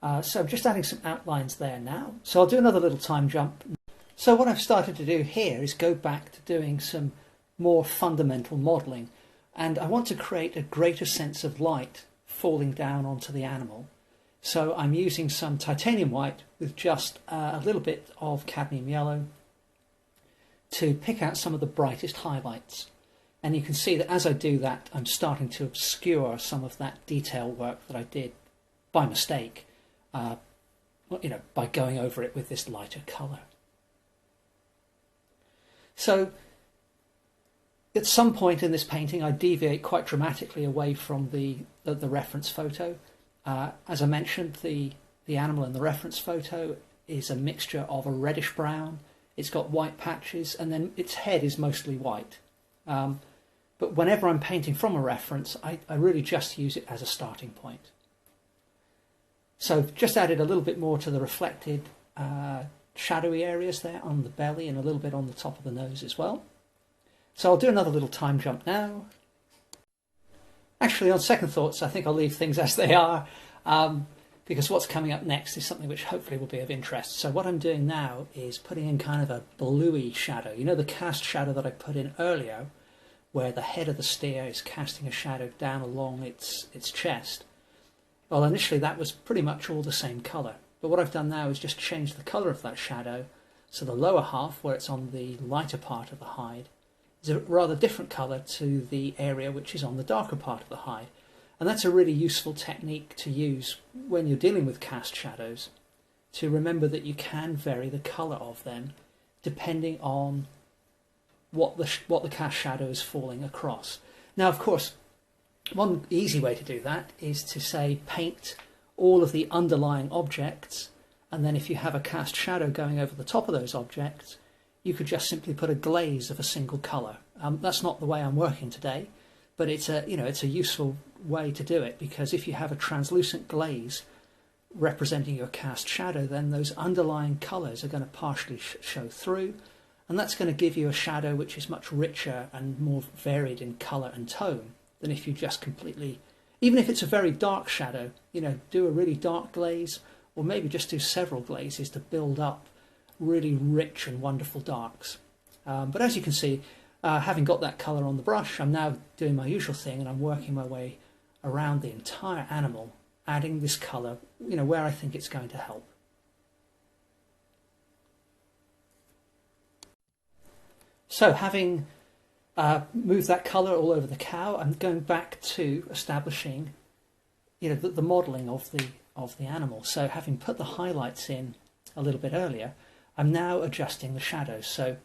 So I'm just adding some outlines there now. So I'll do another little time jump. So what I've started to do here is go back to doing some more fundamental modelling, and I want to create a greater sense of light falling down onto the animal. So I'm using some titanium white with just a little bit of cadmium yellow to pick out some of the brightest highlights. And you can see that as I do that, I'm starting to obscure some of that detail work that I did by mistake, by going over it with this lighter colour. So at some point in this painting, I deviate quite dramatically away from the reference photo. As I mentioned, the animal in the reference photo is a mixture of a reddish brown, it's got white patches, and then its head is mostly white. But whenever I'm painting from a reference, I really just use it as a starting point. So I've just added a little bit more to the reflected shadowy areas there on the belly and a little bit on the top of the nose as well. So I'll do another little time jump now. Actually, on second thoughts, I think I'll leave things as they are, because what's coming up next is something which hopefully will be of interest. So what I'm doing now is putting in kind of a bluey shadow. You know, the cast shadow that I put in earlier, where the head of the steer is casting a shadow down along its chest. Well, initially that was pretty much all the same colour, but what I've done now is just change the colour of that shadow, so the lower half, where it's on the lighter part of the hide, is a rather different colour to the area which is on the darker part of the hide. And that's a really useful technique to use when you're dealing with cast shadows, to remember that you can vary the colour of them depending on what the cast shadow is falling across. Now, of course, one easy way to do that is to say paint all of the underlying objects, and then if you have a cast shadow going over the top of those objects, you could just simply put a glaze of a single colour. That's not the way I'm working today, but it's a useful way to do it, because if you have a translucent glaze representing your cast shadow, then those underlying colours are going to partially show through, and that's going to give you a shadow which is much richer and more varied in colour and tone than if you just completely, even if it's a very dark shadow, do a really dark glaze, or maybe just do several glazes to build up really rich and wonderful darks. But as you can see, having got that colour on the brush, I'm now doing my usual thing, and I'm working my way around the entire animal, adding this colour, where I think it's going to help. So having moved that colour all over the cow, I'm going back to establishing, the modelling of the animal. So having put the highlights in a little bit earlier, I'm now adjusting the shadows. So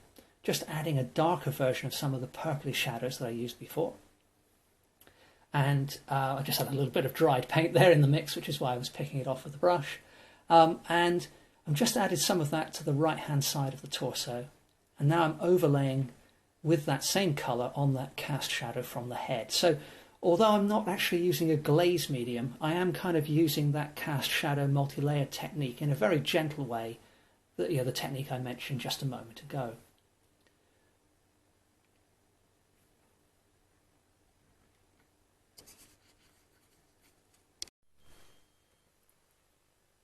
just adding a darker version of some of the purpley shadows that I used before. And I just had a little bit of dried paint there in the mix, which is why I was picking it off with the brush. And I've just added some of that to the right-hand side of the torso. And now I'm overlaying with that same colour on that cast shadow from the head. So although I'm not actually using a glaze medium, I am kind of using that cast shadow multi-layer technique in a very gentle way, the technique I mentioned just a moment ago.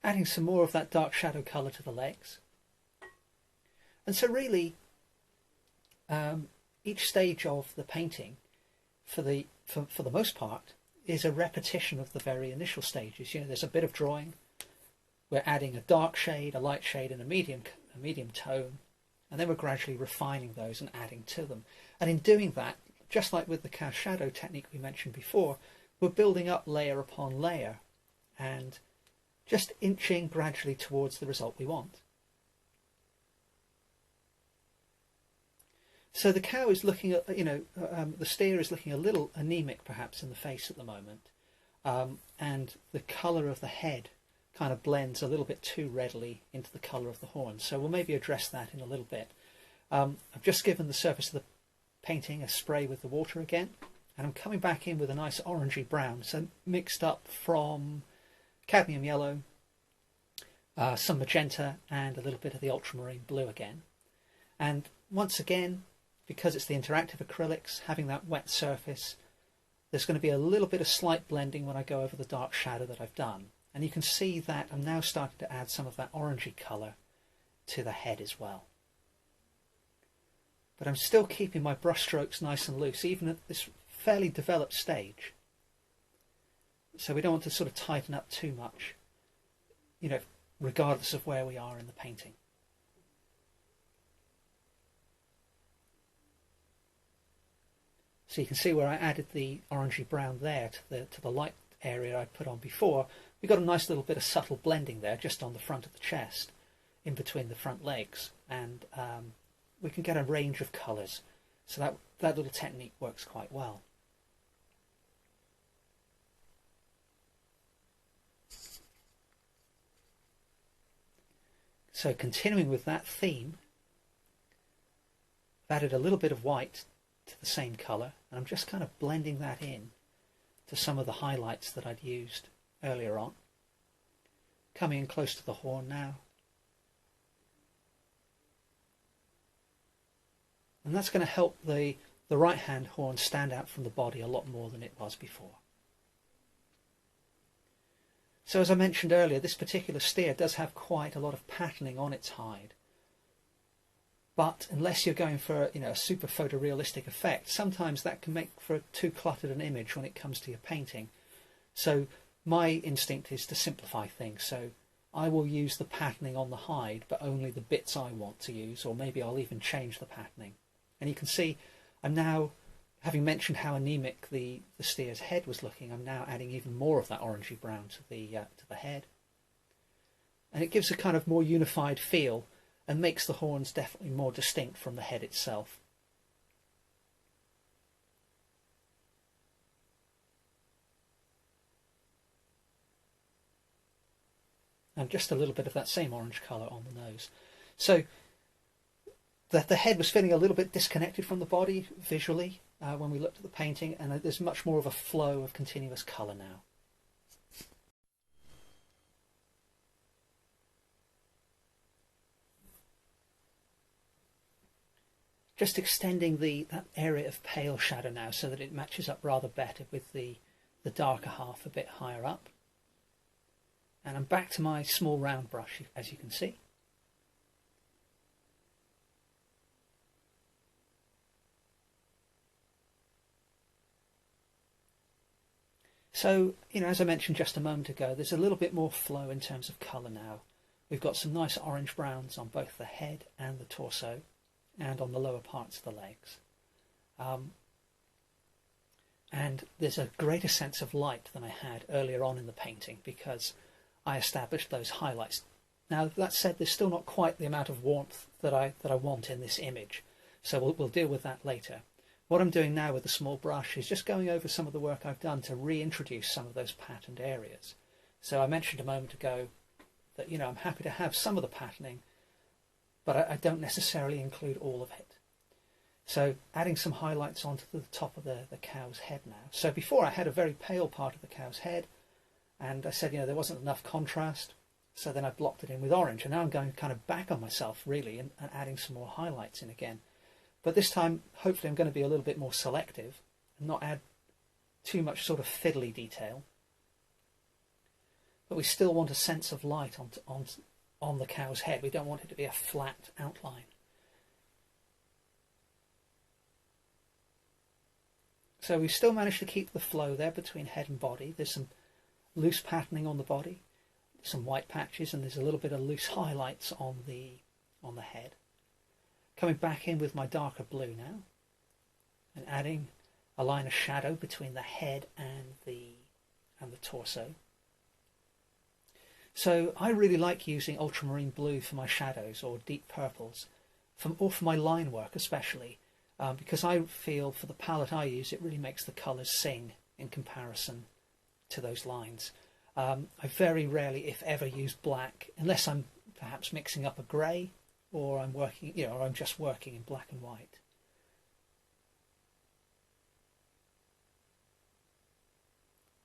Adding some more of that dark shadow colour to the legs. And so really, each stage of the painting, for the most part, is a repetition of the very initial stages. There's a bit of drawing. We're adding a dark shade, a light shade, and a medium tone, and then we're gradually refining those and adding to them. And in doing that, just like with the cast shadow technique we mentioned before, we're building up layer upon layer and just inching gradually towards the result we want. So the cow is looking at, the steer is looking a little anemic perhaps in the face at the moment, and the colour of the head kind of blends a little bit too readily into the colour of the horn. So we'll maybe address that in a little bit. I've just given the surface of the painting a spray with the water again, and I'm coming back in with a nice orangey brown, so mixed up from cadmium yellow, some magenta, and a little bit of the ultramarine blue again. And once again, because it's the interactive acrylics, having that wet surface, there's going to be a little bit of slight blending when I go over the dark shadow that I've done. And you can see that I'm now starting to add some of that orangey colour to the head as well. But I'm still keeping my brush strokes nice and loose, even at this fairly developed stage. So we don't want to sort of tighten up too much, you know, regardless of where we are in the painting. So you can see where I added the orangey brown there to the light area I put on before. We got a nice little bit of subtle blending there just on the front of the chest, in between the front legs, and we can get a range of colours. So that little technique works quite well. So continuing with that theme, I've added a little bit of white to the same colour, and I'm just kind of blending that in to some of the highlights that I'd used earlier on. Coming in close to the horn now. And that's going to help the right hand horn stand out from the body a lot more than it was before. So as I mentioned earlier, this particular steer does have quite a lot of patterning on its hide. But unless you're going for, you know, a super photorealistic effect, sometimes that can make for too cluttered an image when it comes to your painting. So my instinct is to simplify things. So I will use the patterning on the hide, but only the bits I want to use, or maybe I'll even change the patterning. And you can see I'm now, having mentioned how anemic the steer's head was looking, I'm now adding even more of that orangey brown to the head. And it gives a kind of more unified feel and makes the horns definitely more distinct from the head itself. And just a little bit of that same orange colour on the nose. So the head was feeling a little bit disconnected from the body visually when we looked at the painting, and there's much more of a flow of continuous colour now. Just extending that area of pale shadow now so that it matches up rather better with the darker half a bit higher up. And I'm back to my small round brush, as you can see. So, you know, as I mentioned just a moment ago, there's a little bit more flow in terms of colour now. We've got some nice orange browns on both the head and the torso, and on the lower parts of the legs. And there's a greater sense of light than I had earlier on in the painting because I established those highlights. Now, that said, there's still not quite the amount of warmth that I want in this image, so we'll deal with that later. What I'm doing now with the small brush is just going over some of the work I've done to reintroduce some of those patterned areas. So I mentioned a moment ago that, you know, I'm happy to have some of the patterning, but I don't necessarily include all of it. So adding some highlights onto the top of the cow's head now. So before I had a very pale part of the cow's head, and I said, you know, there wasn't enough contrast, so then I blocked it in with orange, and now I'm going kind of back on myself really and adding some more highlights in again. But this time, hopefully I'm going to be a little bit more selective and not add too much sort of fiddly detail. But we still want a sense of light on the cow's head. We don't want it to be a flat outline. So we still managed to keep the flow there between head and body. There's some loose patterning on the body, some white patches, and there's a little bit of loose highlights on the head. Coming back in with my darker blue now, and adding a line of shadow between the head and the torso. So I really like using ultramarine blue for my shadows, or deep purples, or for my line work especially, because I feel for the palette I use it really makes the colours sing in comparison to those lines. I very rarely, if ever, use black unless I'm perhaps mixing up a grey, or I'm working, you know, or I'm just working in black and white.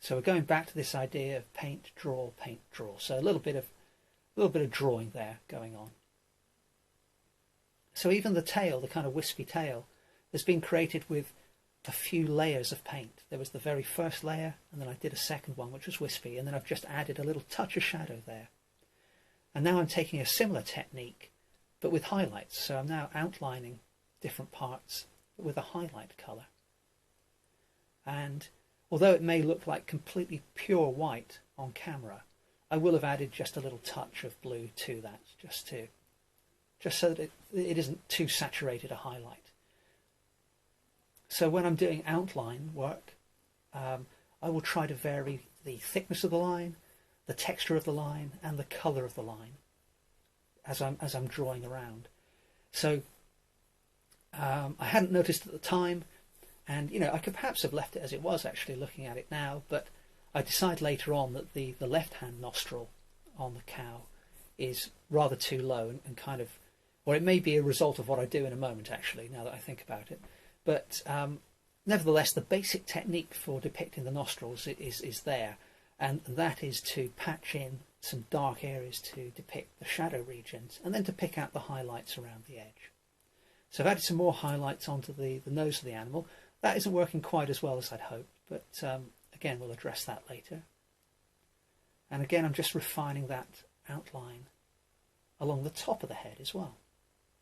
So we're going back to this idea of paint, draw, paint, draw. So a little bit of drawing there going on. So even the tail, the kind of wispy tail, has been created with a few layers of paint. There was the very first layer, and then I did a second one, which was wispy, and then I've just added a little touch of shadow there. And now I'm taking a similar technique, but with highlights. So I'm now outlining different parts with a highlight colour. And although it may look like completely pure white on camera, I will have added just a little touch of blue to that, just so that it isn't too saturated a highlight. So when I'm doing outline work, I will try to vary the thickness of the line, the texture of the line, and the colour of the line as I'm drawing around. So I hadn't noticed at the time, and I could perhaps have left it as it was actually looking at it now, but I decide later on that the left-hand nostril on the cow is rather too low and kind of, or it may be a result of what I do in a moment actually, now that I think about it. But nevertheless, the basic technique for depicting the nostrils is there, and that is to patch in some dark areas to depict the shadow regions, and then to pick out the highlights around the edge. So I've added some more highlights onto the nose of the animal. That isn't working quite as well as I'd hoped, but again, we'll address that later. And again, I'm just refining that outline along the top of the head as well.